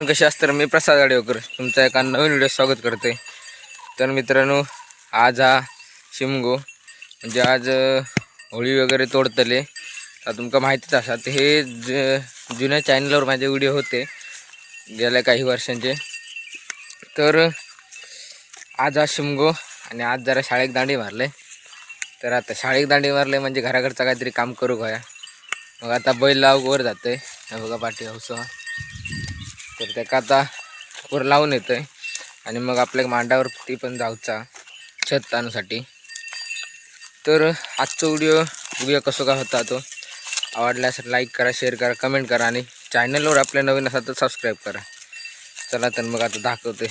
कसे असतं मी प्रसाद गाडीवकर तुमचं एका नवीन व्हिडिओ स्वागत करते. तर मित्रांनो, आज हा शिमगो म्हणजे आज होळी वगैरे तोडतले. तर तुमका माहितीच असतात हे जुन्या चॅनलवर माझे व्हिडिओ होते गेल्या काही वर्षांचे. तर आज हा शिमगो आणि आज जरा शाळेत दांडी मारले. तर आता शाळेत दांडी मारले म्हणजे घराकडचं काहीतरी काम करू काय. मग आता बैल लाव वर जाते बघा पाठी हौसा. तर त्याका आता वर लावून येतोय आणि मग आपल्या मांडावर ती पण जाऊचा छत ताणूसाठी. तर आजचा व्हिडिओ बघूया कसं काय होता. तो आवडल्यास लाईक करा, शेअर करा, कमेंट करा आणि चॅनलवर आपल्या नवीन असाल तर सबस्क्राईब करा. चला तर मग आता दाखवते.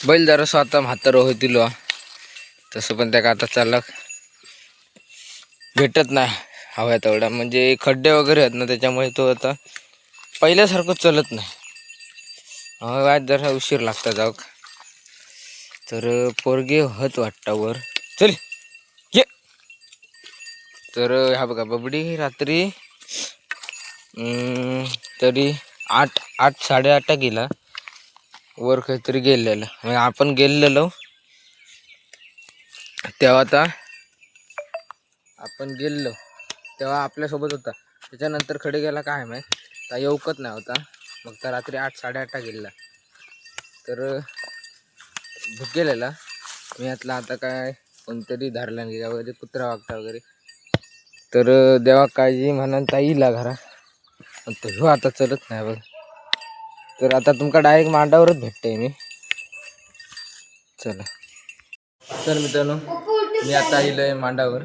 बैल जरासं आता म्हातार होतील तसं पण त्या का आता चालक भेटत नाही हव्या तेवढा, म्हणजे खड्डे वगैरे आहेत ना, त्याच्यामुळे तो आता पहिल्यासारखं चलत नाही. आज जरा उशीर लागता जाऊ. तर पोरगे होत वाटतं वर चल ये. तर ह्या बघा बबडी रात्री तरी 8-8:30 गेला वर काहीतरी गेलेलं. म्हणजे आपण गेलेलो तेव्हा आता आपण गेलो तेव्हा आपल्यासोबत होता. त्याच्यानंतर खडे गेला काय माहीत, तर येऊकत नाही होता. मग तर रात्री 8-8:30 गेला. तर भूक गेलेला मी यातला आता काय कोणतरी धरला नाही वगैरे, कुत्रा वागता वगैरे. तर देवा काळजी म्हणून ताईला घरा पण तो आता चलत नाही बघ. तर आता तुमका डायरेक्ट मांडावरच भेटते मी. चला तर मित्रांनो, मी आता येलोय मांडावर.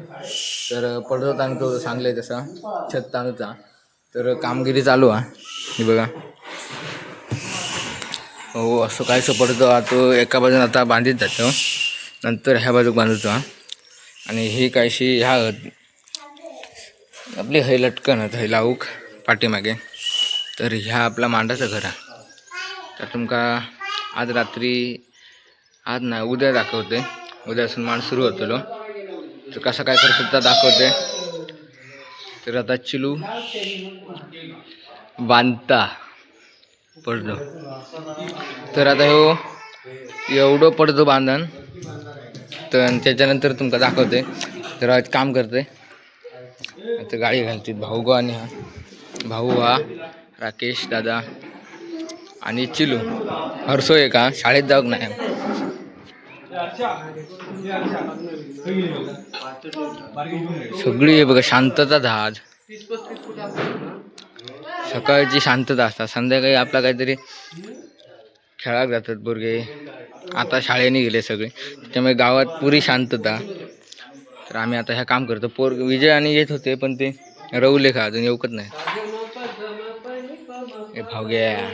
तर पडतो ताणतो सांगलंय तसा छत ताणूचा. तर कामगिरी चालू आहे हे बघा. हो असं कायसं पडतो. तो एका बाजून आता बांधित जातो, नंतर ह्या बाजूक बांधतो. आणि ही कायशी ह्या आपली हे लटकन हे लावूक पाठीमागे. तर ह्या आपला मांडाचं घर आहे. तर तुमका आज रात्री आज नाही उद्या दाखवते. उद्यापासून मांड सुरू होतो. तर कसं काय करतो तर दाखवते. तर आता चिलू बांधता पडतो. तर आता हो एवढं पडतो बांधण. तर त्याच्यानंतर तुमका दाखवते. तर आज काम करते. आता गाडी घालते भाऊ गो आणि हा भाऊ हा राकेश दादा आणि चिलू हरसो आहे का शाळेत जाऊक नाही. सगळी आहे बघा शांतता आज. सकाळची शांतता असतात, संध्याकाळी आपला काहीतरी खेळाक जातात पोरगे. आता शाळेने गेले सगळे, त्यामुळे गावात पुरी शांतता. तर आम्ही आता ह्या काम करतो. विजय आणि येत होते पण ते रवले का अजून येऊकच नाही. भावग्या.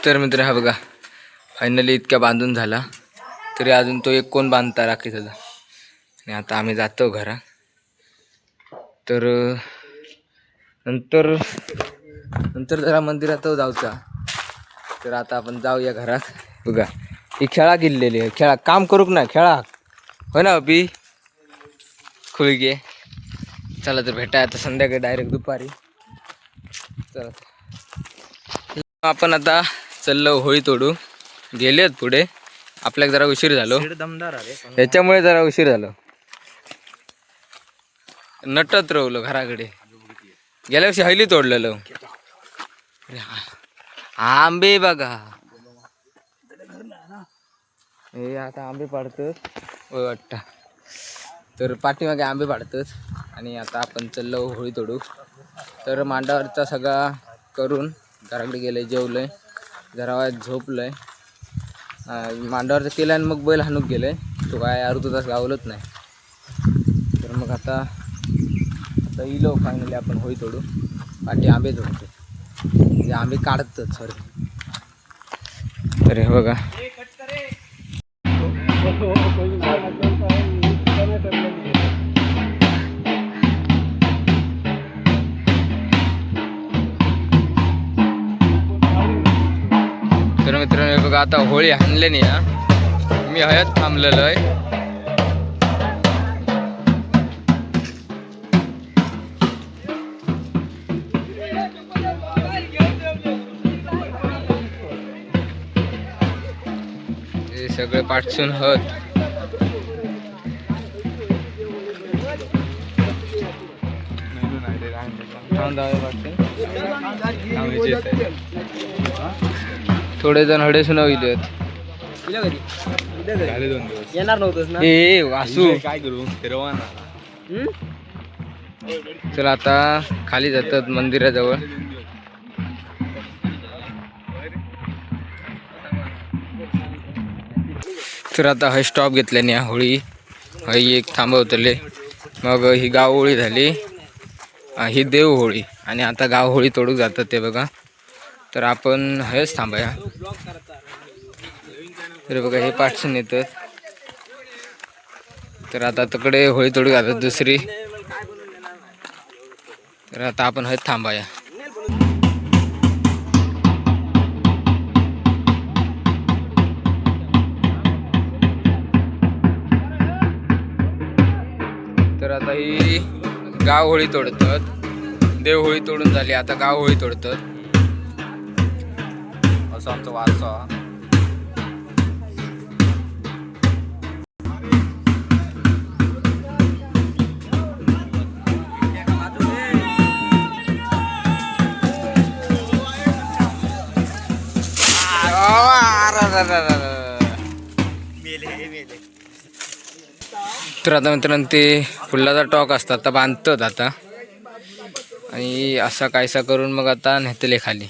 तर मित्र हा बघा फायनली इतक्या बांधून झाला तरी अजून तो एक कोण बांधता राखीत होता. आणि आता आम्ही जातो घरा. तर नंतर जरा मंदिरात जाऊचा. तर आता आपण जाऊया घरात. बघा ही खेळा गेलेली आहे. खेळा काम करूक नाही खेळा हो ना अभि खुळगे. चला तर भेटा आता संध्याकाळी डायरेक्ट दुपारी. चला आपण आता चाललो होळी तोडू. गेलेत पुढे, आपल्याला जरा उशीर झालो ह्याच्यामुळे जरा उशीर झालो. नटत राहलो घराकडे. गेल्या वर्षी हैली तोडलेलो. आंबे बघा हे आता आंबे पाडतात वाटतं. तर पाठीमागे आंबे पाडतात आणि आता आपण चाललो होळी तोडू. तर मांडावरचा सगळा करून घराकडे गेले, जेवलंय, जरा वेळ झोपलंय. मांडावरचं केलं आणि मग बैल हाणूक गेले. तो काय अर्धा तास गावलंच नाही. तर मग आता इलो फायनली आपण होळी तोडू. पाठी आंबे तोडतो म्हणजे आंबे काढतात सॉरी. तर हे बघा तर मित्रांनो हे बघा आता होळी हाणले नाही. मी हयात थांबलेलो आहे. सगळे पाठसून हत. थोडे जण हडे सुनावले येणार नव्हतंच ना. ए वासू काय करू चला आता खाली जातात मंदिराजवळ. तर आता हा स्टॉप घेतल्याने होळी ही एक थांबवतले. मग ही गाव होळी झाली, ही देव होळी आणि आता गाव होळी तोडूक जातात ते बघा. तर आपण हेच थांबूया. तर बघा हे पाठसून येतात. तर आता तिकडे होळी तोडूक जातात दुसरी. तर आता आपण हेच थांबूया. तर आता ही गाव होळी तोडतात. देव होळी तोडून झाली, आता गाव होळी तोडतात. असं आमचं वारसा. तर आता मित्रांनो ते फुलाचा टॉक असतात आता बांधतात आता, आणि असा कायसा करून मग आता नेतले खाली.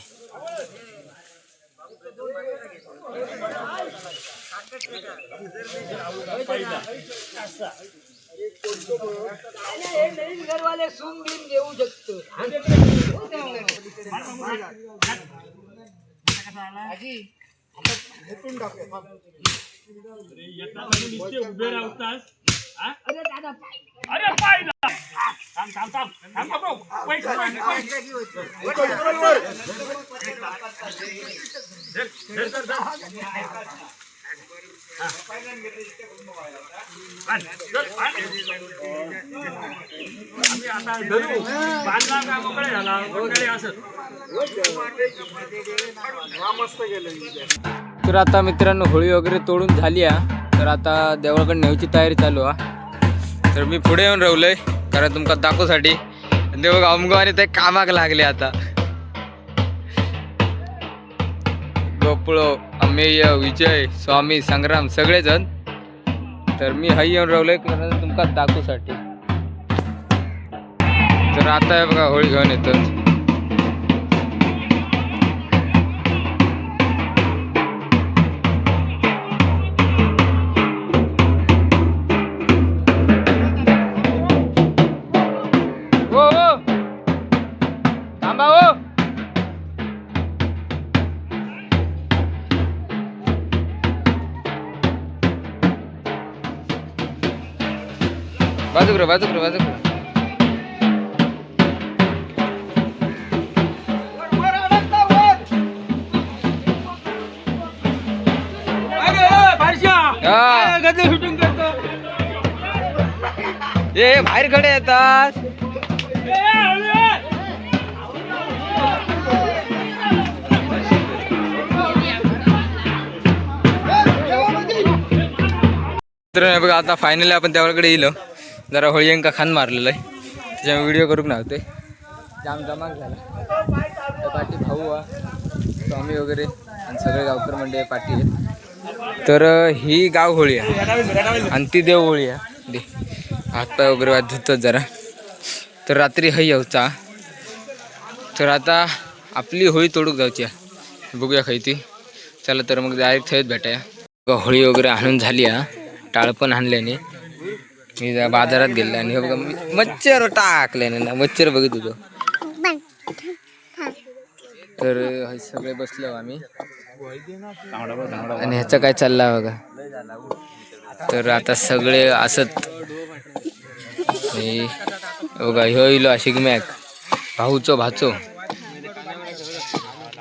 तर आता मित्रांनो होळी वगैरे तोडून झाली आहे. तर आता देवळाकडे न्यायची तयारी चालू आहे. तर मी पुढे येऊन राहिलोय कारण तुमका दाखवसाठी. देव अमगावाने ते कामाक लागले आता. गोपळो, अमेय, विजय, स्वामी, संग्राम सगळेजण. तर मी हाई येऊन राहिलोय कारण तुमका दाखवसाठी. तर आता बघा होळी घेऊन येतात. बाजूक बाजूक ए बाहेर कडे येतात. तर बघा आता फायनली आपण त्याकडे येलो. जरा होळी अंका खान मारलेलं आहे, त्याच्यामुळे व्हिडिओ करूक नव्हते. जाम जमाक झाला. पाठी भाऊ स्वामी वगैरे आणि सगळे गावकर मंडळी पाठी आहेत. तर ही गाव होळी आहे आणि ती देव होळी आहे. दे हातपाय वगैरे धुतात जरा. तर रात्री हई यावचा. तर आता आपली होळी तोडूक जाऊची आहे. बघूया खाई ती. चला तर मग डायरेक्ट थंयच भेटाया. होळी वगैरे आणून झाली आहे. टाळ पण आणल्याने मी बाजारात गेले आणि बघा मच्छर टाकल्याने ना, मच्छर बघित होतो. तर सगळे बसलो आम्ही आणि ह्याचं काय चाललं बघा. तर आता सगळे असत बघा ह्यो इलो आशिक मॅक भाऊचो भाचो.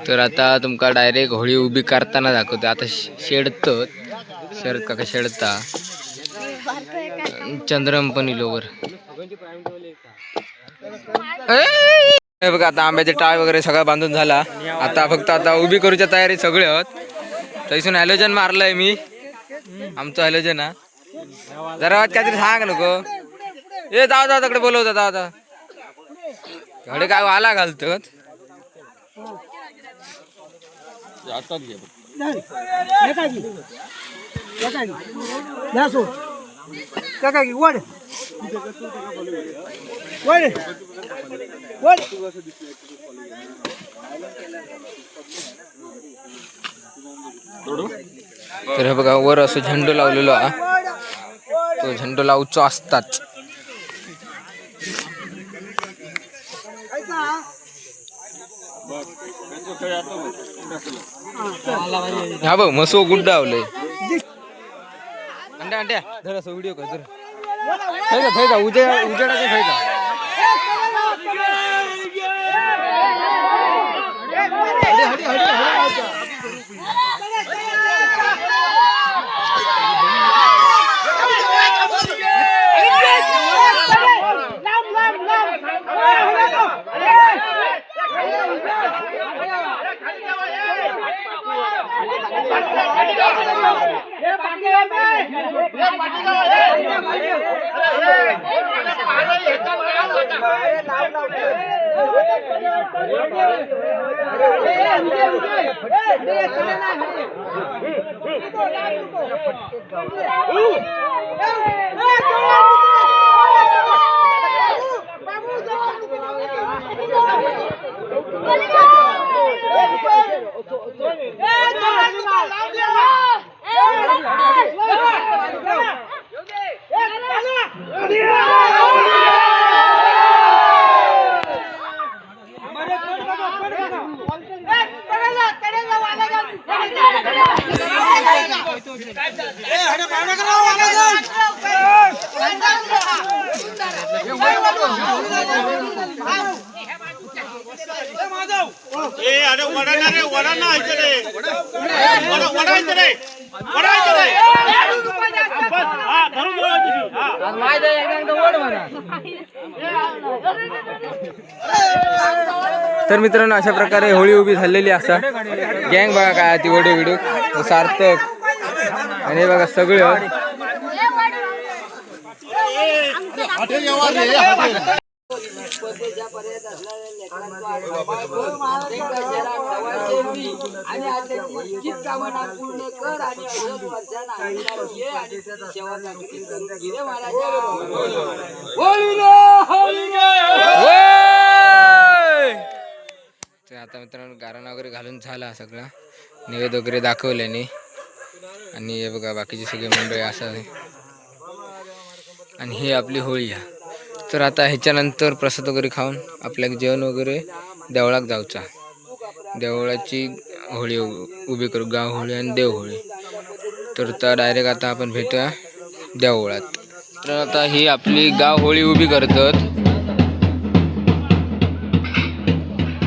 तर आता तुमका डायरेक्ट होळी उभी करताना दाखवतो. आता शेडतो शरद काका शेडता. चंद्रम पण इलोवर बघा. आता आंब्याचे टाळ वगैरे सगळं बांधून झाला. आता फक्त आता उभी करूच्या तयारी सगळे आहोत. तैसून हॅलोजन मारलंय मी. आमचं हॅलोजन ना जरा आवाज काहीतरी सांग नको. ए जाऊ जाऊ तिकडे बोलवता जाऊ जाऊ एवढे काय आला घालतो. तर हे बघा वर असं झेंडू लावलेलो हा. तो झेंडू लावचो असतात. हा बघ मसो गुड्डा आवलंय. अंड्या अंड्या धर असं व्हिडिओ कर धर. थैका उजेडाचे थैका. तर मित्रांनो अशा प्रकारे होळी उभी झालेली असा. गँग बघा काय ती वडू विडू सार्थक आणि बघा सगळं आता मित्रांनो गारणा वगैरे घालून झाला सगळा नैवेद्य वगैरे दाखवल्याने. आणि हे बघा बाकीची सगळी मंडळी असं आहे. आणि ही आपली होळी आहे. तर आता ह्याच्यानंतर प्रसाद वगैरे खाऊन आपल्या जेवण वगैरे देवळात जाऊचा. देवळाची होळी उभी करू, गाव होळी आणि देव होळी. तर त्या डायरेक्ट आता आपण भेटूया देवळात. तर आता ही आपली गाव होळी उभी करतात.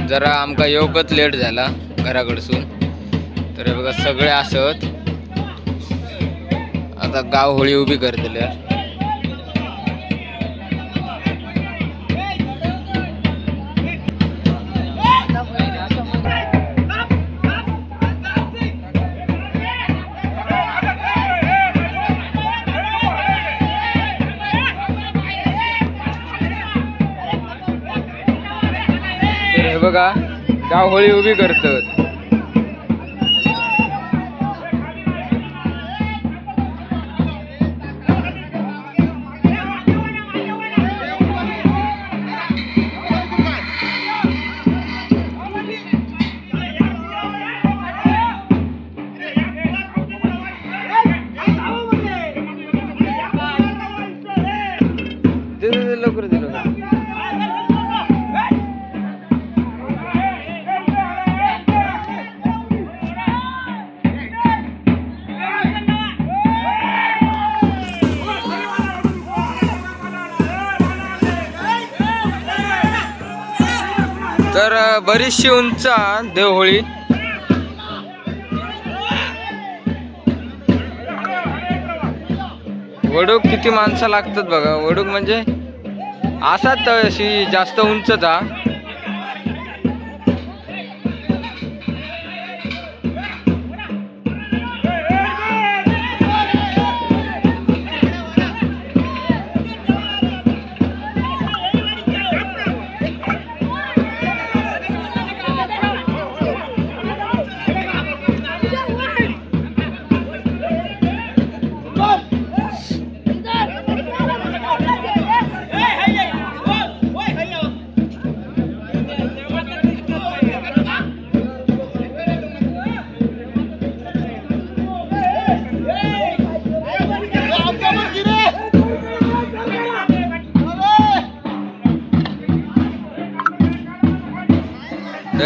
जरा आमका येऊकच लेट झाला घराकडसून. तर हे बघा सगळे असत आता गाव होळी उभी करतले. हे बघा गाव होळी उभी करतात. लवकर दिलं तर बरीचशी उंच देवहोळी. वडूक किती माणसं लागतात बघा. वडूक म्हणजे असाच अशी जास्त उंचच हा.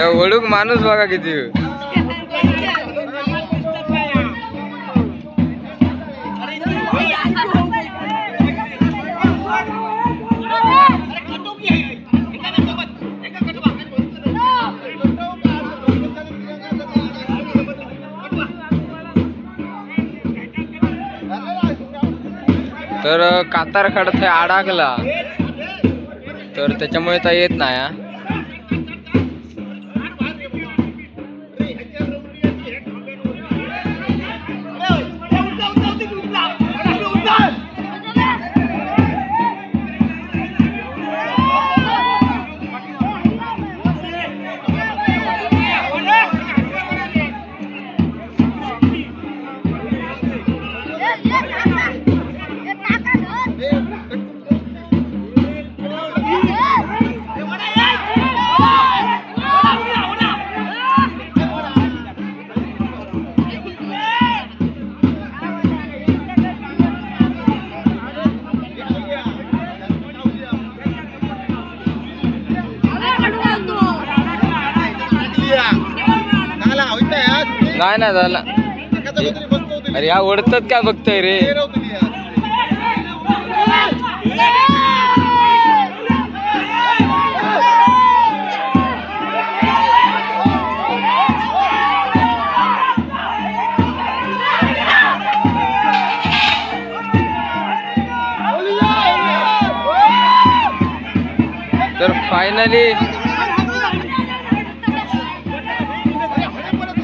ओळूक माणूस बघा किती. तर कातार खडत अडकला तर त्याच्यामुळे तर येत नाही हा. नाही ना झाला. अरे या ओढतात काय बघतोय रे.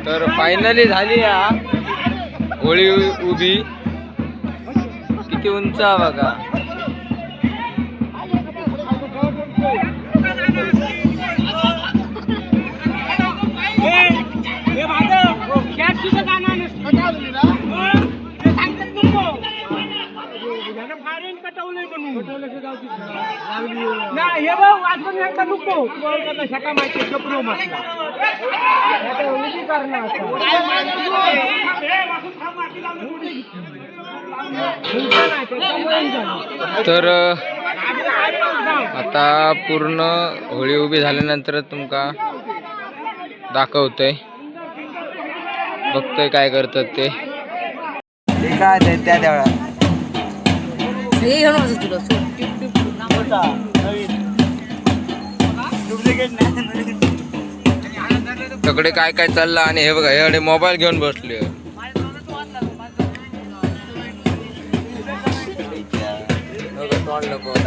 तर फायनली झाली या होळी उभी. किती उंच बघा. तर आता पूर्ण होळी उभी झाल्यानंतर तुमका दाखवतोय. बघतोय काय करतात ते. काय त्या देवळात सगळे काय काय चाललं. आणि हे बघा हे मोबाईल घेऊन बसले.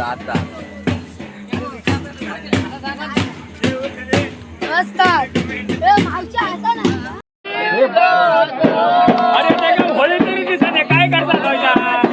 आता काय करतात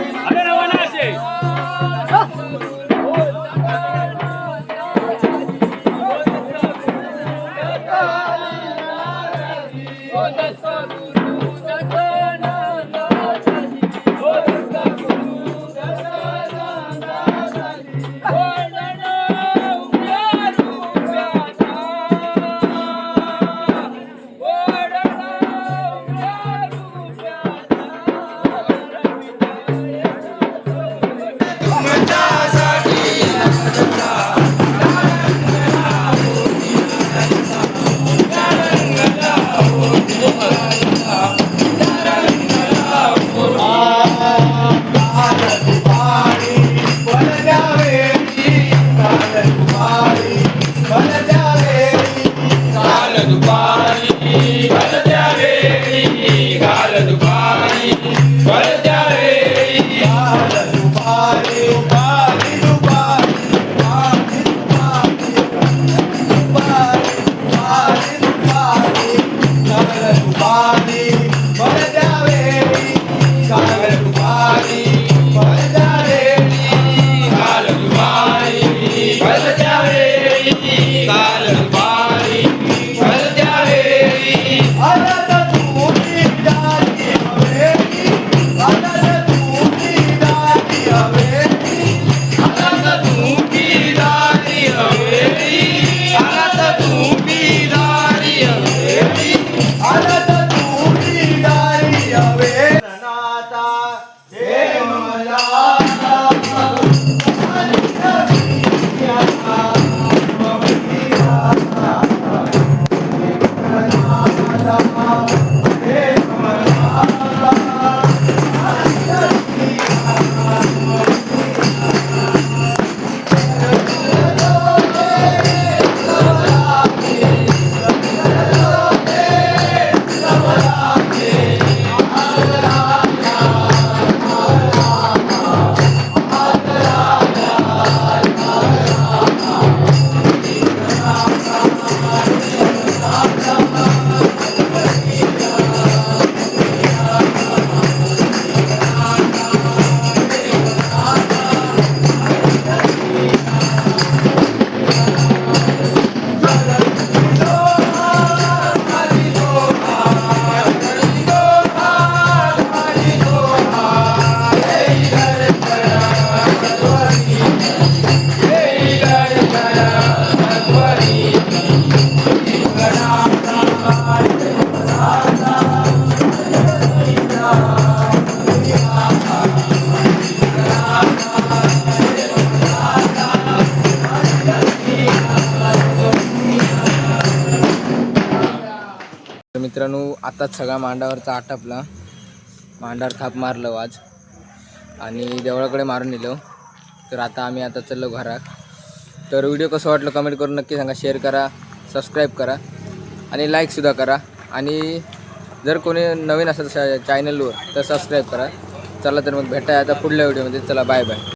तर मित्रांनो आताच सगळा मांडावरचा आटापला, मांडावर थाप मारलं आज आणि देवळाकडे मारून नेलो. तर आता आम्ही चाललो घरात. तर व्हिडिओ कसं वाटलं कमेंट करून नक्की सांगा, शेअर करा, सबस्क्राईब करा आणि लाईकसुद्धा करा. आणि जर कोणी नवीन असेल चॅनलवर तर सबस्क्राईब करा. चला तर मग भेटाय आता पुढल्या व्हिडिओमध्ये. चला बाय बाय.